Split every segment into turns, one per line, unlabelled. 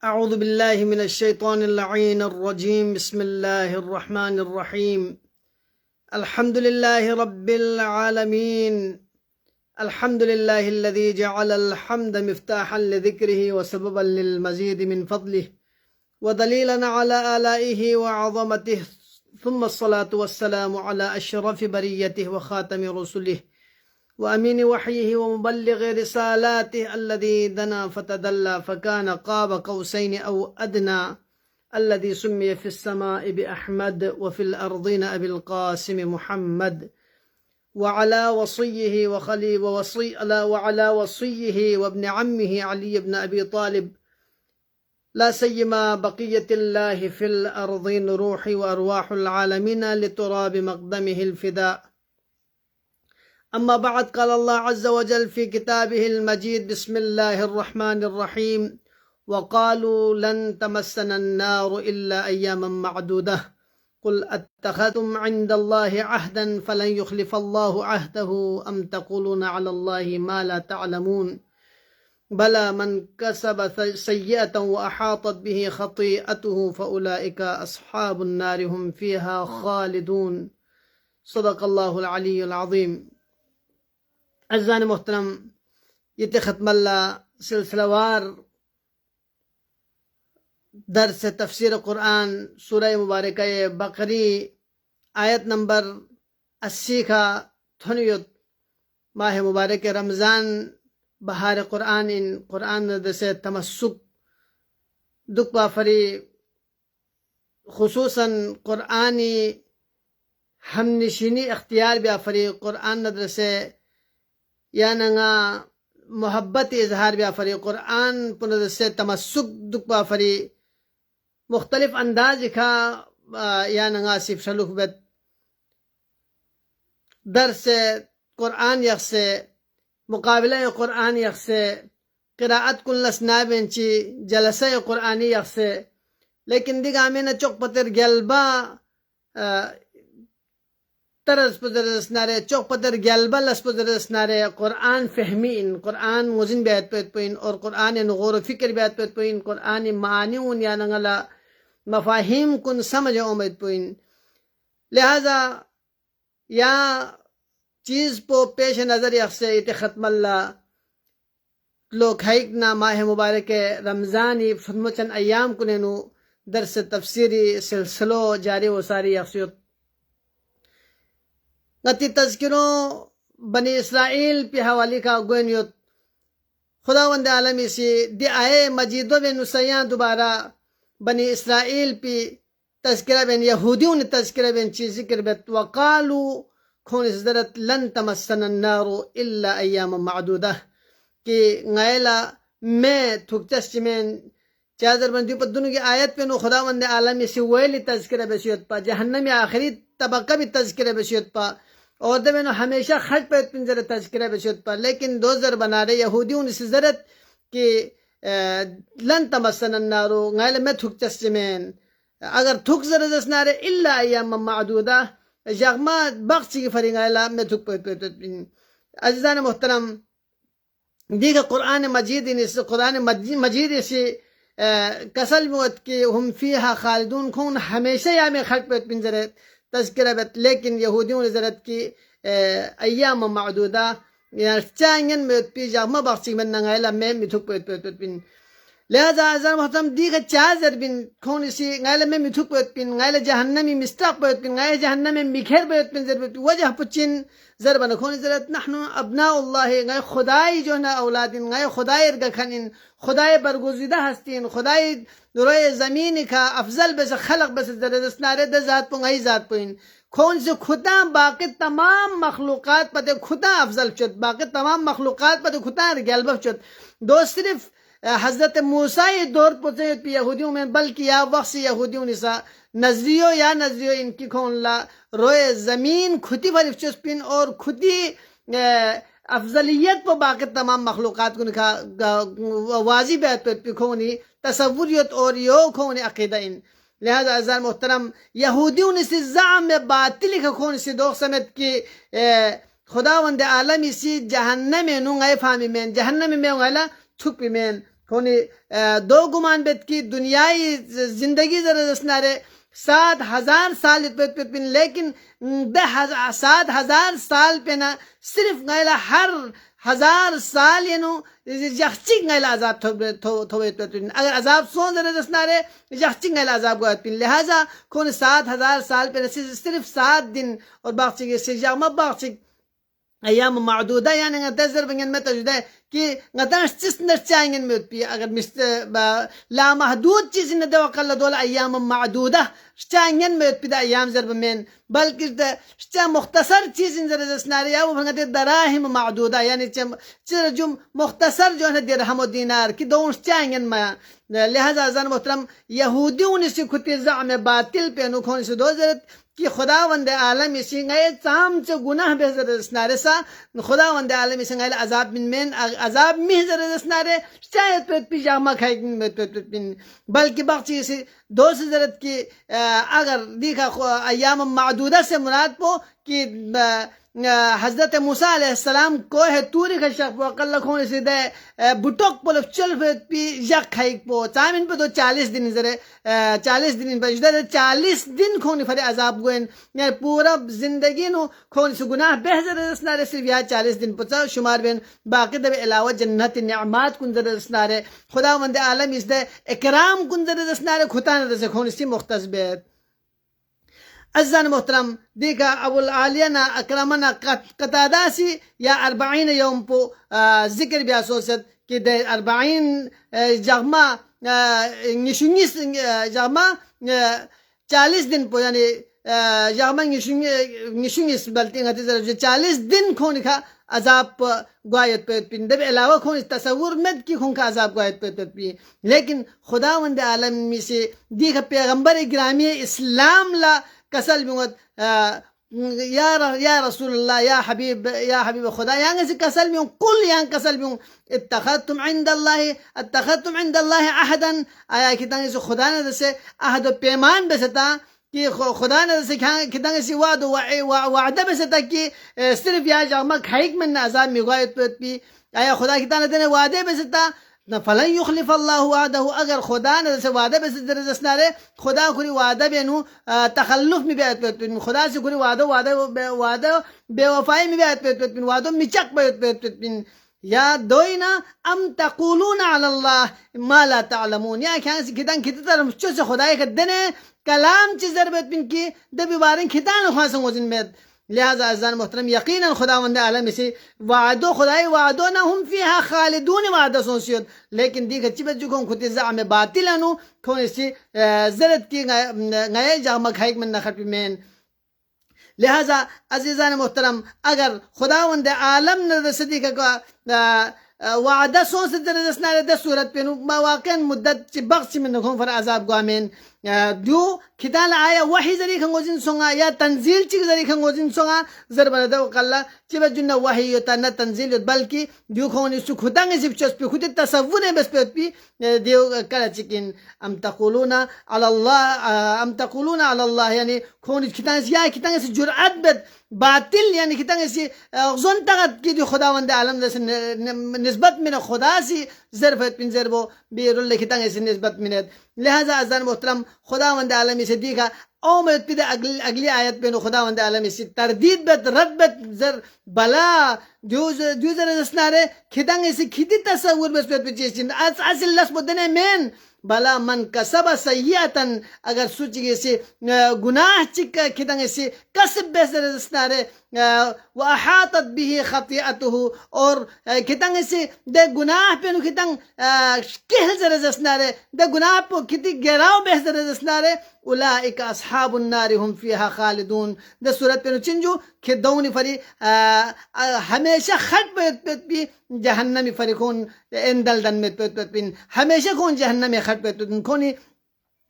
أعوذ بالله من الشيطان اللعين الرجيم. بسم الله الرحمن الرحيم. الحمد لله رب العالمين. الحمد لله الذي جعل الحمد مفتاحا لذكره وسببا للمزيد من فضله ودليلا على آلائه وعظمته، ثم الصلاة والسلام على أشرف بريته وخاتم رسله وأمين وحيه ومبلغ رسالاته الذي دنا فتدلى فكان قاب قوسين أو أدنى، الذي سمي في السماء بأحمد وفي الأرضين أبي القاسم محمد، وعلى وصيه وعلى وصيه وابن عمه علي بن أبي طالب، لا سيما بقية الله في الأرضين، روحي وأرواح العالمين لتراب مقدمه الفداء. أما بعد، قال الله عز وجل في كتابه المجيد: بسم الله الرحمن الرحيم. وقالوا لن تمسنا النار إلا أياما معدودة، قل اتخذتم عند الله عهدا فلن يخلف الله عهده أم تقولون على الله ما لا تعلمون، بلى من كسب سيئة وأحاطت به خطيئته فأولئك أصحاب النار هم فيها خالدون. صدق الله العلي العظيم. عزیزان محترم، یہ ختم اللہ سلسلہ وار درس تفسیر قرآن سورہ مبارکہ بقری آیت نمبر 80 کا تھنیت ماہ مبارک رمضان بہار قرآن ان قرآن سے تمسک دکپا فری خصوصاً قرآنی ہم نشینی اختیار بیا فری قرآن ندرسے یا نگا محبت اظہار بیا فری قرآن پند سے تمسک دکپا فری مختلف انداز کا یا نگا صف شلوک بیت درس قرآن یک سے مقابلہ قرآن یک سے قراءت کن لسنا بینچی جلسہ قرآنی یک سے، لیکن دیگا ہمیں چوک پتر گلبا ترس پدرس نارے چوک پتر گلبا لس پدرس نارے قرآن فہمین، قرآن وزن بیت پیت پوین اور قرآن نغور و فکر بیت پیت پوین، قرآن معانیون یا نگلا مفاہیم کن سمجھ اومد پوین. لہذا یا چیز پو پیش نظر یخصے ایت ختم اللہ لوگ حیقنا ماہ مبارک رمضانی فرمچن ایام کنینو درس تفسیری سلسلو جاری و ساری یخصیت نتی تذکروں بنی اسرائیل پی حوالی کا گوینیت خداوند عالمی سی دی آئے مجیدو بین نسیان دوبارہ بنی اسرائیل پی تذکرہ بین یہودیوں نے تذکرہ بین چیز ذکر بیت وقالو کھون اس درت لن تمسن النار الا ایام معدودہ کہ غیلہ میں تھکتس چمین چادر بندیو پر دنوں کی آیت پہ نو خداوند عالمی سی ویلی تذکرہ بیسیت پا جہنمی آخری طبقہ بھی تذکرہ بیسیت پا اور دے میں ہمیشہ خرچ پہ پنجر تذکرہ بیسیت پا، لیکن دو ذر بنا رہے یہودیوں نے زرت کہ لن تمسن النار غیلہ میں تھکتس چمین اگر تھک زرزس نارے الا ایام معدودہ جغما بخشی کی فری غیلہ میں تھک پہ. عزیزان محترم، دیکھ قرآن مجید سے کسل موت کی ہم فیہا خالدون کھون ہمیشہ یا میں خلق پیت پن زرت تذکرہ بیت، لیکن یہودیوں نے زرت کی ایام معدودہ یا چاہنگن میں پی جاگمہ بخشی من نگائلہ میں متھک پیت پن. لہذا عزیزان محترم دیکھ چاہ زر بن کھون اسی غیلہ میں متھک پیت پن غیلہ جہنمی مستاق پیت پن غیلہ جہنمی مکھر پیت پن زر وجہ پچن زر بنا کھون زرت نحن ابناء اللہ غیر خدای جو نا اولادین غیر خدای ارگکھنین خدای برگزیدہ ہستین خدای روئے زمین کا افضل بس خلق بس زردست نارے دا ذات پن غیر ذات پن کھون سے خدا باقی تمام مخلوقات پتے خدا افضل چد باقی تمام مخلوقات پتے خدا رگلبہ چد. دو صرف حضرت موسیٰ دور پتے پی یہودیوں میں بلکہ یا وقت یہودیوں نسا نظریو ان کی کھون لا روئے زمین کھتی بھر چسپن اور کھتی افضلیت پہ باقی تمام مخلوقات کو نکھا واضح بیت پہ کھونی تصوریت اور یو کھونی عقیدہ ان. لہذا عزیزان محترم یہودیوں نے سی زعم میں باطلی کا کھون سی دوخ سمت کی خداوند عالمی سی جہنم نو غی فامی مین جہنم میں غیلا تھک مین کونی دو گمان بیت کی دنیای زندگی زرد نارے 7,000 سال پن لیکن 7,000 سال پہ نا صرف غیلا ہر 1,000 سال یخچی غیلا عذاب تھویت پن اگر عذاب سون زرد نارے یخچی غیلا عذاب گویت پن لہذا کون 7,000 سال پہ صرف 7 دن اور باقی سجاما باقی ایام معدودہ یعنی نتذر بنگن میں تجدہ کہ نتاش چیز نرچائیں میں پی اگر لا محدود چیز نہ دو قل دول ایام معدودہ چائیں میں پی دا ایام ضرب من بلکہ چا مختصر چیز ضرب اسناری او بھنگتے دراہم معدودہ یعنی چر جو مختصر جو ہے درہم و دینار کی دون چائیں میں لہذا ازان محترم یہودیوں سے کھتی زعم باطل پہ نکھون سے دو ضرب کہ خداوند عالم اسی گئے تام چ گناہ بہزر اسنارے سا خداوند عالم اسی گئے عذاب من عذاب مہزر اسنارے شاید پہ پیجامہ کھائی بلکہ باقی اسی دو سے ضرورت کی اگر دیکھا ایام معدودہ سے مراد پو کہ حضرت موسیٰ علیہ السلام کوہ توری کا شخ پو اقل لکھون اسی دے بٹوک پو چل پی یک کھائیک پو چامن پہ تو 40 دن ذرے 40 دن پہ جدہ 40 دن کھونی فر عذاب گوئن یعنی پورا زندگی نو کھونی سے گناہ بہزر رسنارے صرف یہاں 40 دن پچا شمار بین باقی دب علاوہ جنت نعمات کن ذر رسنارے خداوند عالم اس دے اکرام کن ذر رسنارے کھتان رسے کھونی سی مختص بیت عزیزان محترم دیکھا ابو العالیہ نا اکرمنا قطادہ سی یا 40 یوم پو ذکر بیا سوست کہ دے 40 جغما نشونیس جغما 40 دن پو یعنی جغما نشونیس بلتی غتی ذرا 40 دن کھونی کھا عذاب گوایت پیت پین دب علاوہ کھونی تصور مد کی کھون کا عذاب گوایت پیت پین لیکن خداوند عالم میں سے دیکھا پیغمبر گرامی اسلام لا کسل بیوت یا رسول اللہ یا حبیب خدا یہاں سے کسل بیون کل یہاں کسل بیون اتخذتم عند اللہ عہدا آیا کتنگی سے خدا نے سے عہد و پیمان بستا کہ خدا نے سے کتنگی سے وعدہ بستا کہ صرف یا جامع کھائک من عذاب میں غایت پی آیا خدا کتنگی نے وعدے بستا فلن یخلف اللہ وعدہ اگر خدا نے سے وعدہ بس درجسنا رے خدا کھری وعدہ بینو تخلف میں بیعت پیت خدا سے کھری وعدہ بے وفائی میں بیعت پیت وعدہ مچک بیعت پیت یا دوینا ام تقولون علی اللہ ما لا تعلمون یا کتان طرف چو سے خدای کا دنے کلام چیز ضربت پن کی دبی بارن کتان خواستن وزن میں لہذا عزیزان محترم یقینا خداوند عالم سے وعدو خدای وعدو نہ ہم فیہا خالدون وعدہ سونسیت لیکن دیکھ اچھی بچو کھون کھوتی زعم باطلانو کھون اسی زرد کی غیر جامع کھائک من نخط پی مین لہذا عزیزان محترم اگر خداوند عالم نے رسدی کا وعدہ سون سے درجسنا رہے 10 صورت پہ واقعا مدت چی بغض چی من نکھون فر عذاب گوامین دو کتال آیا وحی ذری کھنگوزن سونگا یا تنزیل چی ذری کھنگوزن سونگا ضرب ردو قلہ چی بجنہ وحی یوتا نہ تنزیل یوت بلکہ دیو کھونی سو خودانگی زب چس پی خود تصور ہے بس پی دیو کلا چکن ام تقولون علی اللہ یعنی کھونی کتانگی سے جرعت بد باطل یعنی کتانگی سے غزن تغت کی دیو خداوند عالم نسبت من خدا سی ضربت پن ضربو بیر اللہ کتانگی سے نسبت منت لہذا ازان محترم خداوند عالمی سے دیکھا او میں پیدا اگلی آیت پہ خداوند عالمی سے تردید بت رد بت زر بلا جو زر اسنارے کھتانگی سے کھتی تصور بس پہ چیز چند اصل لس بدنے مین بلا من کسب سیئتا اگر سوچی گئی سے گناہ چکا کھتانگی سے کسب بس زر اسنارے وَأَحَاطَتْ بِهِ خَطِئَتُهُ اور کھتانگی سے دے گناہ پہ نو کھتانگ کہل زر اسنارے دے گناہ پہ کھتی گراؤ بس زر اسنارے اولئک اصحاب النار هم فیہا خالدون دے صورت پہ نو چنجو کہ دونی فری ہمیشہ خط پیت پی جہنمی فری کون اندل دن میں پیت پی ہمیشہ کون جہنمی خط پیت پی کونی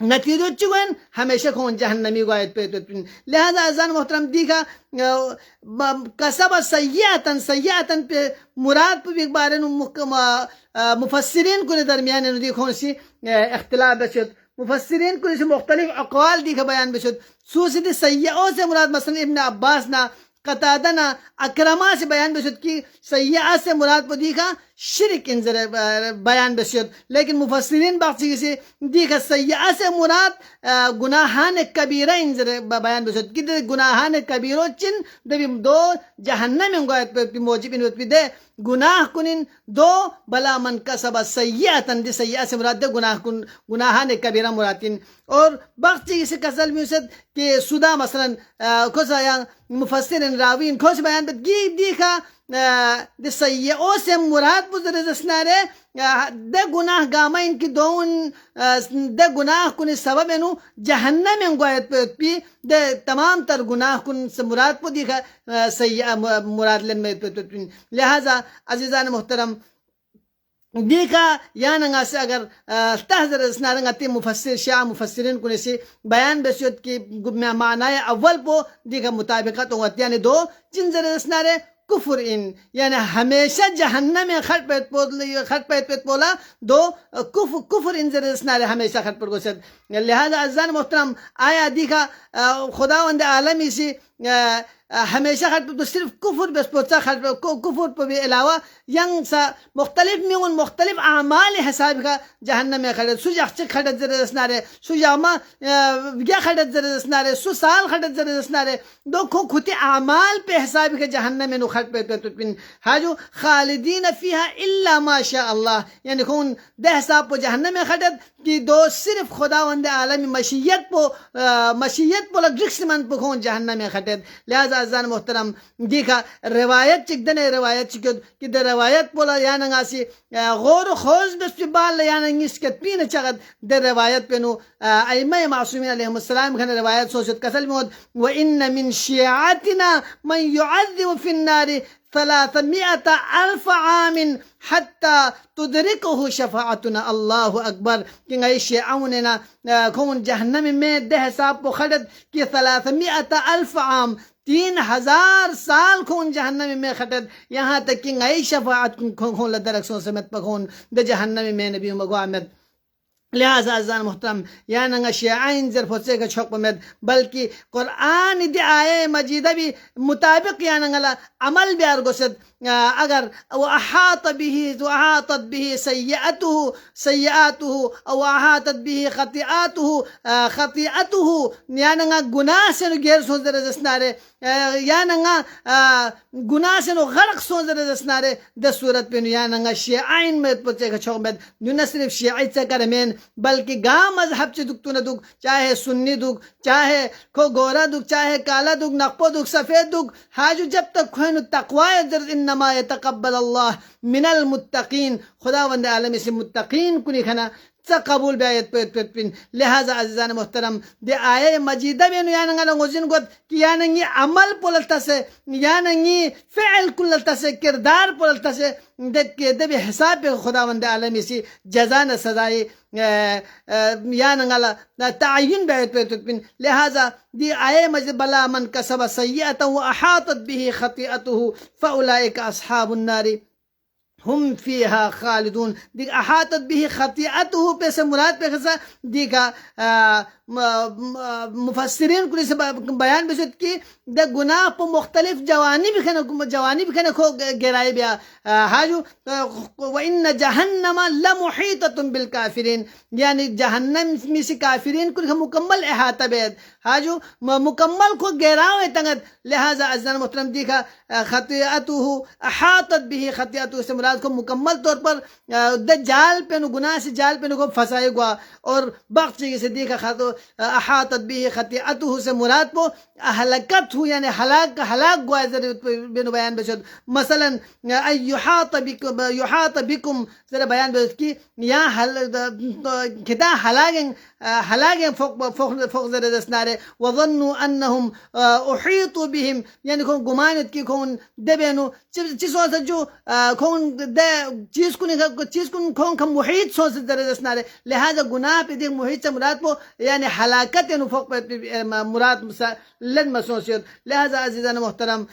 نتیجہ چوین ہمیشہ کون جہنمی گوایت پیت پی لہذا ازان محترم دیکھا کسب سیئتن پہ مراد پہ ایک بارے مفسرین کو درمیان نو دیکھون سی اختلاف بشت مفسرین کو مختلف اقوال دیکھا بیان بشت سوسید سیئو سے مراد مثلا ابن عباس نا قتادہ نا اکرما سے بیان بشد کی سیئات سے مراد پہ دیکھا شرک انذر بیان بشد، لیکن مفسرین باقی سے دیکھا سیئات سے مراد گناہان کبیرہ انذر بیان بشد کی گناہان کبیرو چن دبی دو جہنم انگویت پہ موجب انویت پہ دے گناہ کنن دو بلا من کسب سیئاتن دی سیئات سے مراد دے گناہان کبیرہ مرادین، اور باقی سے کسل میوسد کہ سدا مثلا کھوسا یا مفسرین راوین کھوس بیان بد گی دیکھا دی سیئو سے مراد بزر زسنارے دے گناہ گاما ان کی دون دے گناہ کن سبب انو جہنم انگویت پی دے تمام تر گناہ کن سے مراد پو دیکھا سیئہ مراد لن میں لہذا عزیزان محترم دیکھا یا ننگا سے اگر تحضر اسنارنگا تی مفسر شیعہ مفسرین کو نسی بیان بسیوت کی معنی اول پو دیکھا مطابقت ہوگا یعنی دو چنزر اسنارے کفر ان یعنی ہمیشہ جہنم میں خٹ پیت بولا دو کفر انزر اسنارے ہمیشہ خٹ پر گوشت، لہذا عزیزان محترم آیا دیکھا خداوند عالمی سی ہمیشہ خط تو صرف کفر بس پوچھا خط کفر پر بھی علاوہ ینگ سا مختلف میون مختلف اعمال حساب کا جہنم میں خطت سو جخچ خطت زر اسنارے سو یاما یا خطت زر اسنارے سو سال خطت زر اسنارے دو کھوتی اعمال پہ حساب کا جہنم میں نو خط پہ پن حاجو خالدین فیہا الا ما شاء اللہ، یعنی خون دہ حساب پہ جہنم میں خطت کی دو صرف خداوند عالمی مشیت پو لگرکس من پہ خون جہنم میں خطت، لہذا عزیزان محترم دیکھا روایت چک دنے روایت چکد کہ در روایت پولا یاننگا سی غور و خوض بس پی بال یاننگی اسکت پین چگد در روایت پینو ائمہ معصومین علیہ السلام کھنے روایت سوچت کسل مود وَإِنَّ مِن شِيعَاتِنَا مَن يُعَذِّبُ فِي النَّارِ 300,000 عام حتی تدرکہ شفاعتنا، اللہ اکبر کہ گئی شیعون نا کون جہنم میں دہ حساب کو خڑد کہ 300,000 عام 3,000 سال کون جہنم میں خطد، یہاں تک کہ گئی شفاعت کون لدرکسوں سمت پکون دہ جہنم میں نبی مگوامد، لہذا عزیزان محترم یا ننگا شیعین زر پھوسے کا چھوک پمید بلکہ قرآن دی آئے مجیدہ بھی مطابق یا ننگا عمل بیار گسد اگر وَأَحَاطَ بِهِ سَيِّئَاتُهُ او احاطت به خطیئتُهُ یا ننگا گناہ سے نو گیر سوز در دسنارے یا ننگا گناہ سے نو غرق سوز در دسنارے دس صورت پہ یا ننگا شیعین میں پھوسے کا چھوک پمید نو صرف شیعی سے کرمین بلکہ گاں مذہب چی دکتو نہ دک چاہے سنی دک چاہے کو گورا دک چاہے کالا دک نقپو دک سفید دک حاجو جب تک کوئی تقوی در انما یتقبل اللہ من المتقین، خداوند عالمی سے متقین کنی کھنا قبول بیایت پیت پین، لہذا عزیزان محترم دے آئے مجیدہ بینو یاننگا لنگوزین گوت کہ یاننگی عمل پوللتا سے یاننگی فعل کللتا سے کردار پوللتا سے دے بھی حساب پہ خداوند عالمی سی جزان سزائی یاننگا تعین بیایت پیت پین، لہذا دی آئے مجید بلا من کسب سیئتا وَأَحَاطَتْ بِهِ خَطِئَتُهُ فَأُولَئِكَ أَصْحَابُ النَّارِ ہم فیہا خالدون، دیکھ احاطت بھی خطیئتہ پہ سے مراد پہ خصا دیکھا مفسرین کلی سے بیان بسید کی دے گناہ پہ مختلف جوانب کھنے کھو گرائے بیا حاجو وَإِنَّ جَهَنَّمَ لَمُحِيطَةٌ بِالْكَافِرِينَ، یعنی جہنم میں سے کافرین کلی مکمل احاطہ بید حاجو مکمل کو گراؤں تنگت، لہذا عزیزان محترم دیکھا خطیئتہ احاطت بھی خطیئتہ سے مراد کو مکمل طور پر جال پہ نو گناہ سے جال پہ نو کو پھنسائے گوا، اور باقی سے دیکھا احاطت بھی خطیئتہ سے مراد پو ہلاکت ہو یعنی ہلاک گوا بینو بیان بشد، مثلا یحاط بکم ذرا بیان بشد کی یا کتا ہلاگیں فوق ذرا دسنارے وظنوا انہم احیطوا بهم یعنی کون گمانت کی کون دے بینو چیز سے جو کون دے چیز کن کون کم محیط سو سے ذرا دسنارے، لہذا گناہ پہ دیکھ محیط سے مراد پو یعنی ہلاکت یعنی فوق پہ مراد لن مسوسیت، لہذا عزیزان محترم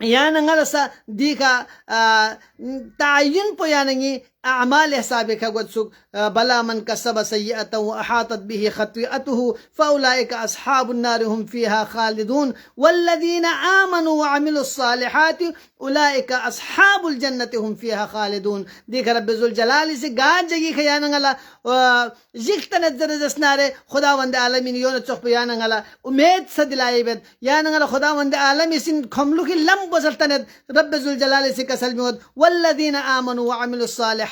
یا ننگل سا دیکھا تعین پو یا ننگی اعمال حساب کا گوتسک بلا من کسب سیئتا واحاطت به خطیئته فاولئک اصحاب النار هم فيها خالدون والذین آمنوا وعملوا الصالحات اولئک اصحاب الجنة هم فيها خالدون. دیکھ رب ذوالجلال سے گاج جگی خیانا غلا جیخت نظر جسنارے خداوند عالمین یون چوک پیانا غلا امید سے دلائی بید یانا غلا خداوند عالمی سن کھملو کی لم بسلطنت رب ذوالجلال سے کسل میود والذین آمنوا وعملوا الصالحات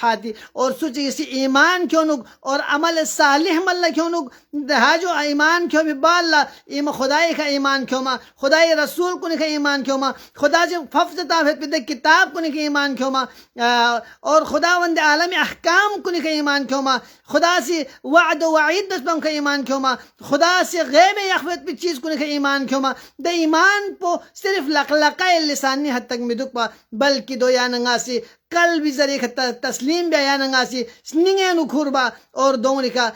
اور سوچی اسی ایمان کیوں نگ اور عمل صالح مل کیوں نگ حاجو ایمان کیوں بھی بالا خدای کا ایمان کیوں ما خدای رسول کو نکا ایمان کیوں ما خدا سے ففظ تافت پہ کتاب کو نکا ایمان کیوں ما اور خداوند عالم احکام کو نکا ایمان کیوں ما خدا سے وعد و وعید بس بم کا ایمان کیوں ما خدا سے غیب یخوت پہ چیز کو نکا ایمان کیوں ما دا ایمان پو صرف لقلقہ لسانی حد تک مدک پا بلکہ دو یا ننگا سی قلب ذریعہ تسلیم بھی آیا ننگاسی سنگے نکھوربا اور دونی کا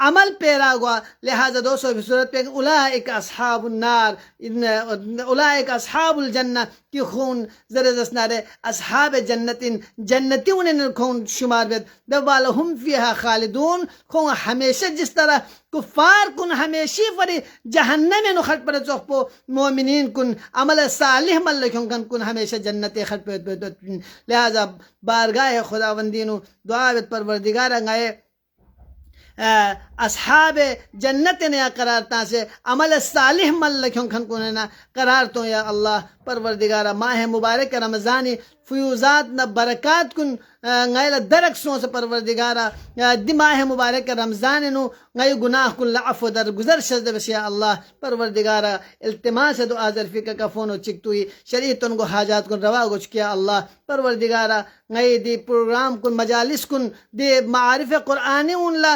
عمل پیرا گوا. لہذا دوستو بھی صورت پہ اولئک اصحاب النار اولئک اصحاب الجنہ کی خون زرزس نارے اصحاب جنتیوں نے خون شمار بید دوبالا ہم فیہا خالدون خون ہمیشہ جس طرح کفار کن ہمیشی فری جہنم نو خٹ پر چوک مومنین کن عمل صالح مل کن ہمیشہ جنت خٹ پر. لہذا بارگاہ خداوندینو دعا بیت پروردگارا گائے اصحاب جنت نے قرارتا سے عمل صالح مل کیوں کھن کننا قرار تو یا اللہ پروردگارا ماہ مبارک رمضانی فیوزات نہ برکات کن غیل درک سو سے پروردگارا دی ماہ مبارک رمضان نو غی گناہ کن لعفو در گزر شد بس یا اللہ پروردگارا التماس دعا ظرفی کا فونو چکتوئی شریعتن کو حاجات کن روا گو چکیا اللہ پروردگارا غی دی پروگرام کن مجالس کن دی معارف قرآنی ان لا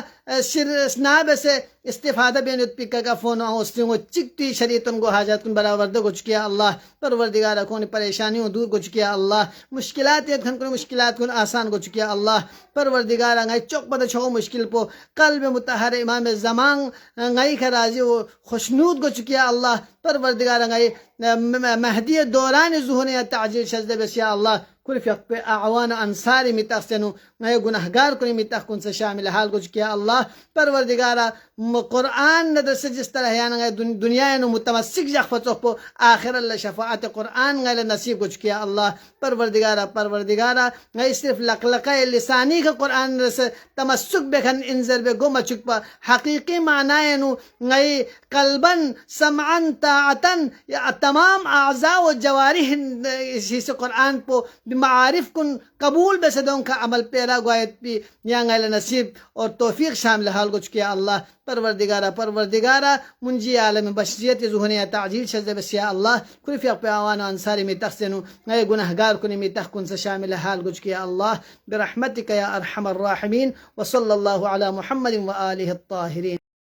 سناب سے استفادہ بین اتپکا کا فون آسٹنگو چکتی شریعتن کو حاجات کن برآورد کو چکیا اللہ پروردگارا کون پریشانیوں دور کو چکیا اللہ مشکلات کن کن مشکلات کن آسان کو چکیا اللہ پروردگارا غی چوک پتہ چھو مشکل پو قلب متحر امام زمان غی خرازی و خوشنود کو چکیا اللہ پروردگارا غی مہدی دوران ظہور تعجیل شزد بس یا اللہ کل فیق پہ اعوان انصاری متاستنو غی گناہگار کنی متاخ کن سے شامل حال کو چکیا اللہ پروردگارا قرآن ندر سے جس طرح ہے دنیا نو متمسک جخفتو پو آخر اللہ شفاعت قرآن غیر نصیب کو چکیا اللہ پروردگارا غیر صرف لقلقہ لسانی کا قرآن سے تمسک بکن انذر بے گم چک پا حقیقی معنی نو غیر قلباً سمعاً طاعتاً تمام اعضاء و جوارح اسی سے قرآن پو بمعارف کن قبول بسدوں کا عمل پیرا گوایت پی یا غیر نصیب اور توفیق شامل حال کو چکیا اللہ پروردگارا منجی عالم بشریت ظہنی تعجیل شد بس یا اللہ کل فیق پہ آوان انصاری میں تخصنو غیر گناہگار کنی میں تخکن سے شامل حال کو چکیا اللہ برحمتک یا ارحم الراحمین وصلی اللہ علی محمد و آلہ الطاہرین.